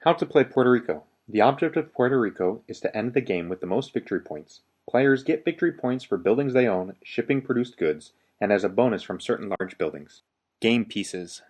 How to play Puerto Rico. The object of Puerto Rico is to end the game with the most victory points. Players get victory points for buildings they own, shipping produced goods, and as a bonus from certain large buildings. Game pieces.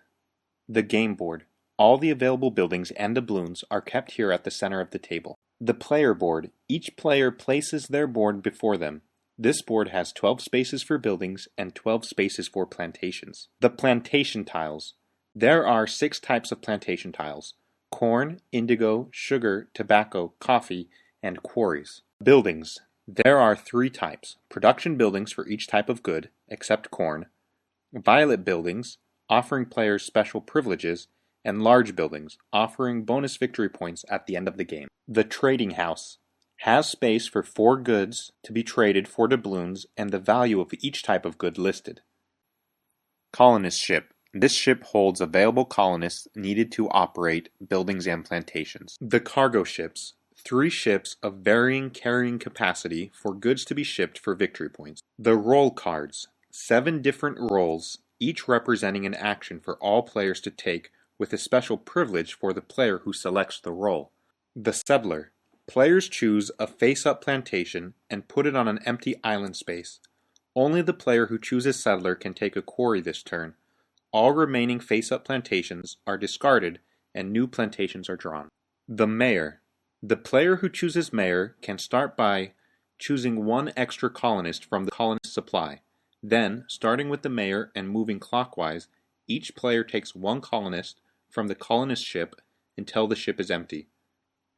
The game board. All the available buildings and doubloons are kept here at the center of the table. The player board. Each player places their board before them. This board has 12 spaces for buildings and 12 spaces for plantations. The plantation tiles. There are 6 types of plantation tiles: corn, indigo, sugar, tobacco, coffee, and quarries. Buildings. There are 3 types: production buildings for each type of good, except corn, violet buildings, offering players special privileges, and large buildings, offering bonus victory points at the end of the game. The trading house has space for 4 goods to be traded for doubloons and the value of each type of good listed. Colonist ship. This ship holds available colonists needed to operate buildings and plantations. The cargo ships. 3 ships of varying carrying capacity for goods to be shipped for victory points. The roll cards. 7 different rolls, each representing an action for all players to take, with a special privilege for the player who selects the roll. The settler. Players choose a face-up plantation and put it on an empty island space. Only the player who chooses settler can take a quarry this turn. All remaining face-up plantations are discarded and new plantations are drawn. The mayor. The player who chooses mayor can start by choosing 1 extra colonist from the colonist supply. Then, starting with the mayor and moving clockwise, each player takes 1 colonist from the colonist ship until the ship is empty.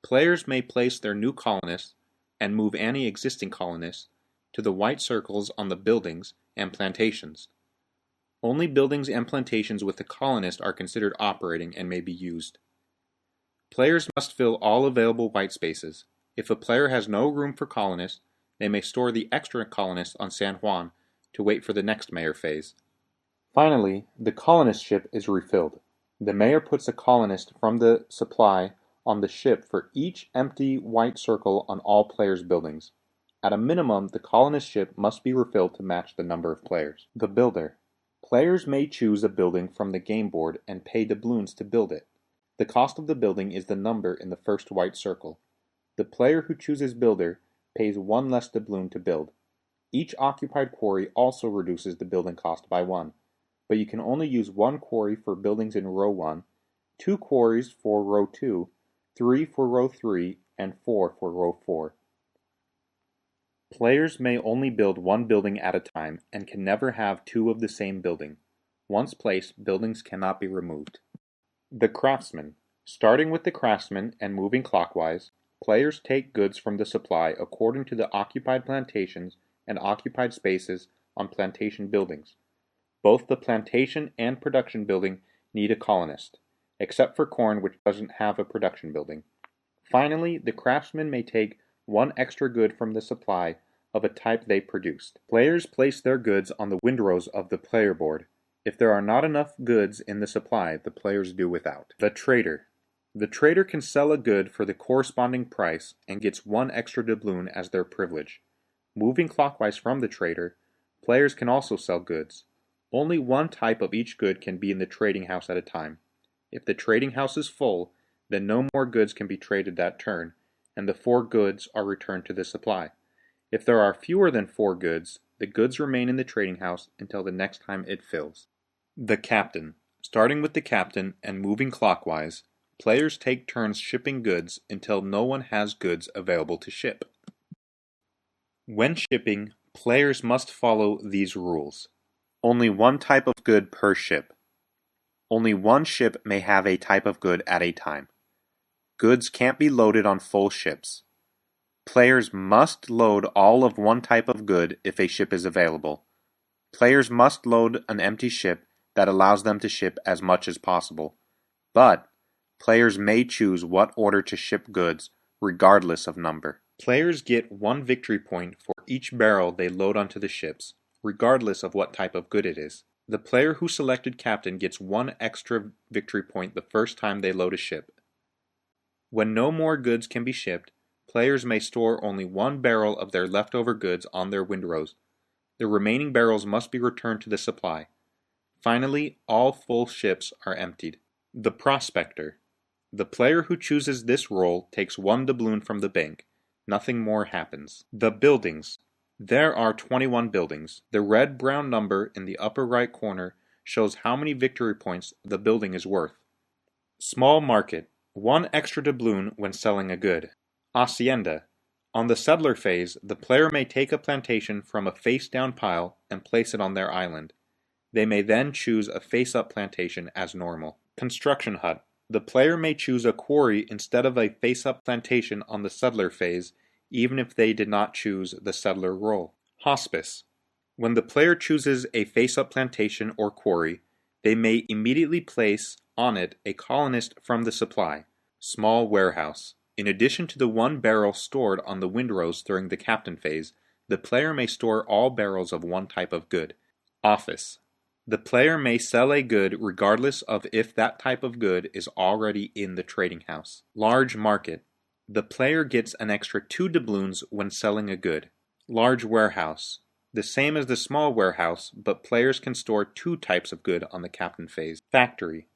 Players may place their new colonists and move any existing colonists to the white circles on the buildings and plantations. Only buildings and plantations with a colonist are considered operating and may be used. Players must fill all available white spaces. If a player has no room for colonists, they may store the extra colonists on San Juan to wait for the next mayor phase. Finally, the colonist ship is refilled. The mayor puts a colonist from the supply on the ship for each empty white circle on all players' buildings. At a minimum, the colonist ship must be refilled to match the number of players. The builder. Players may choose a building from the game board and pay doubloons to build it. The cost of the building is the number in the first white circle. The player who chooses builder pays 1 less doubloon to build. Each occupied quarry also reduces the building cost by 1, but you can only use 1 quarry for buildings in row 1, 2 quarries for row 2, 3 for row 3, and 4 for row 4. Players may only build 1 building at a time and can never have 2 of the same building. Once placed, buildings cannot be removed. The Craftsman. Starting with the Craftsman and moving clockwise, players take goods from the supply according to the occupied plantations and occupied spaces on plantation buildings. Both the plantation and production building need a colonist, except for corn, which doesn't have a production building. Finally, the craftsman may take 1 extra good from the supply of a type they produced. Players place their goods on the windrows of the player board. If there are not enough goods in the supply, the players do without. The trader. The trader can sell a good for the corresponding price and gets 1 extra doubloon as their privilege. Moving clockwise from the trader, players can also sell goods. Only 1 type of each good can be in the trading house at a time. If the trading house is full, then no more goods can be traded that turn, and the 4 goods are returned to the supply. If there are fewer than 4 goods, the goods remain in the trading house until the next time it fills. The captain. Starting with the captain and moving clockwise, players take turns shipping goods until no one has goods available to ship. When shipping, players must follow these rules. Only 1 type of good per ship. Only 1 ship may have a type of good at a time. Goods can't be loaded on full ships. Players must load all of 1 type of good if a ship is available. Players must load an empty ship that allows them to ship as much as possible. But players may choose what order to ship goods regardless of number. Players get 1 victory point for each barrel they load onto the ships, regardless of what type of good it is. The player who selected captain gets 1 extra victory point the first time they load a ship. When no more goods can be shipped, players may store only 1 barrel of their leftover goods on their windrows. The remaining barrels must be returned to the supply. Finally, all full ships are emptied. The Prospector. The player who chooses this role takes 1 doubloon from the bank. Nothing more happens. The buildings. There are 21 buildings. The red-brown number in the upper right corner shows how many victory points the building is worth. Small market. 1 extra doubloon when selling a good. Hacienda. On the settler phase, the player may take a plantation from a face-down pile and place it on their island. They may then choose a face-up plantation as normal. Construction hut. The player may choose a quarry instead of a face-up plantation on the settler phase, even if they did not choose the settler role. Hospice. When the player chooses a face-up plantation or quarry, they may immediately place on it a colonist from the supply. Small warehouse. In addition to the 1 barrel stored on the windrows during the captain phase, the player may store all barrels of 1 type of good. Office. The player may sell a good regardless of if that type of good is already in the trading house. Large market. The player gets an extra 2 doubloons when selling a good. Large warehouse. The same as the small warehouse, but players can store 2 types of good on the captain phase. Factory.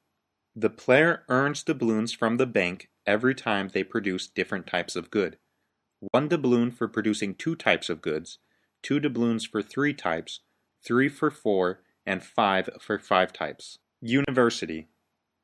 The player earns doubloons from the bank every time they produce different types of good. 1 doubloon for producing 2 types of goods, 2 doubloons for 3 types, 3 for 4, and 5 for 5 types. University.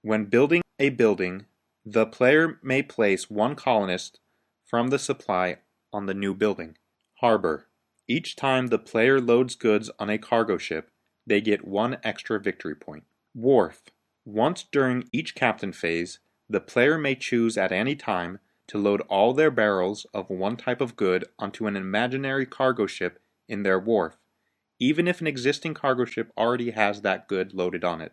When building a building, the player may place 1 colonist from the supply on the new building. Harbor. Each time the player loads goods on a cargo ship, they get 1 extra victory point. Wharf. Once during each captain phase, the player may choose at any time to load all their barrels of 1 type of good onto an imaginary cargo ship in their wharf, even if an existing cargo ship already has that good loaded on it.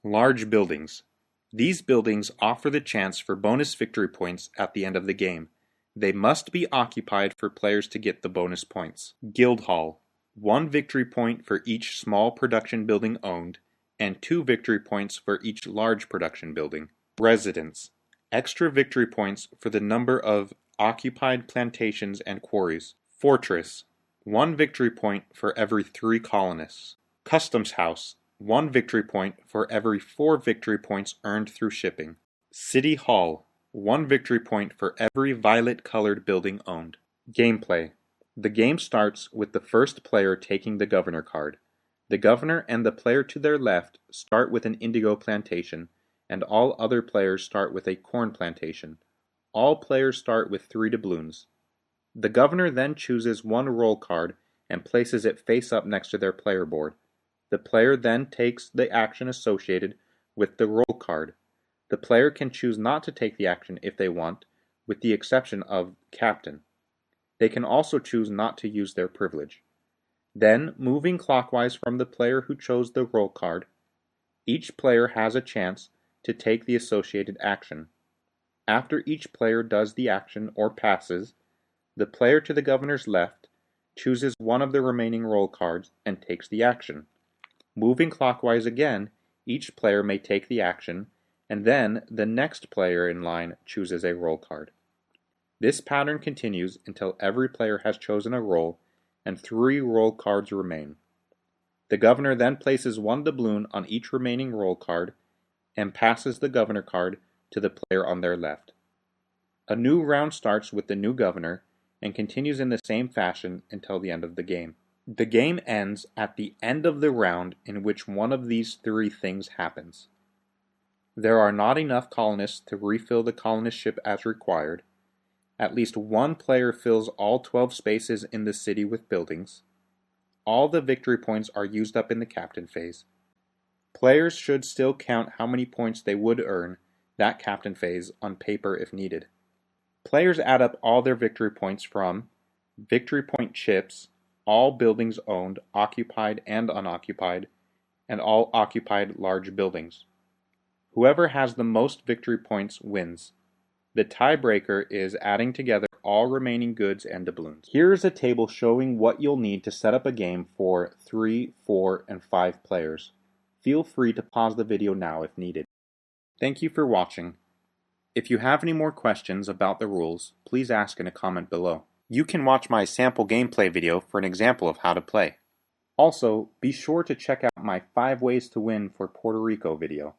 Large buildings. These buildings offer the chance for bonus victory points at the end of the game. They must be occupied for players to get the bonus points. Guild Hall. 1 victory point for each small production building owned, and 2 victory points for each large production building. Residence. Extra victory points for the number of occupied plantations and quarries. Fortress. 1 victory point for every 3 colonists. Customs House. 1 victory point for every 4 victory points earned through shipping. City Hall. 1 victory point for every violet-colored building owned. Gameplay. The game starts with the first player taking the governor card. The governor and the player to their left start with an indigo plantation, and all other players start with a corn plantation. All players start with 3 doubloons. The governor then chooses 1 roll card and places it face up next to their player board. The player then takes the action associated with the roll card. The player can choose not to take the action if they want, with the exception of captain. They can also choose not to use their privilege. Then, moving clockwise from the player who chose the roll card, each player has a chance to take the associated action. After each player does the action or passes, the player to the governor's left chooses 1 of the remaining roll cards and takes the action. Moving clockwise again, each player may take the action, and then the next player in line chooses a roll card. This pattern continues until every player has chosen a roll and 3 roll cards remain. The governor then places 1 doubloon on each remaining roll card and passes the governor card to the player on their left. A new round starts with the new governor and continues in the same fashion until the end of the game. The game ends at the end of the round in which one of these 3 things happens. There are not enough colonists to refill the colonist ship as required. At least 1 player fills all 12 spaces in the city with buildings. All the victory points are used up in the captain phase. Players should still count how many points they would earn that captain phase on paper if needed. Players add up all their victory points from victory point chips, all buildings owned, occupied and unoccupied, and all occupied large buildings. Whoever has the most victory points wins. The tiebreaker is adding together all remaining goods and doubloons. Here is a table showing what you'll need to set up a game for 3, 4, and 5 players. Feel free to pause the video now if needed. Thank you for watching. If you have any more questions about the rules, please ask in a comment below. You can watch my sample gameplay video for an example of how to play. Also, be sure to check out my 5 ways to win for Puerto Rico video.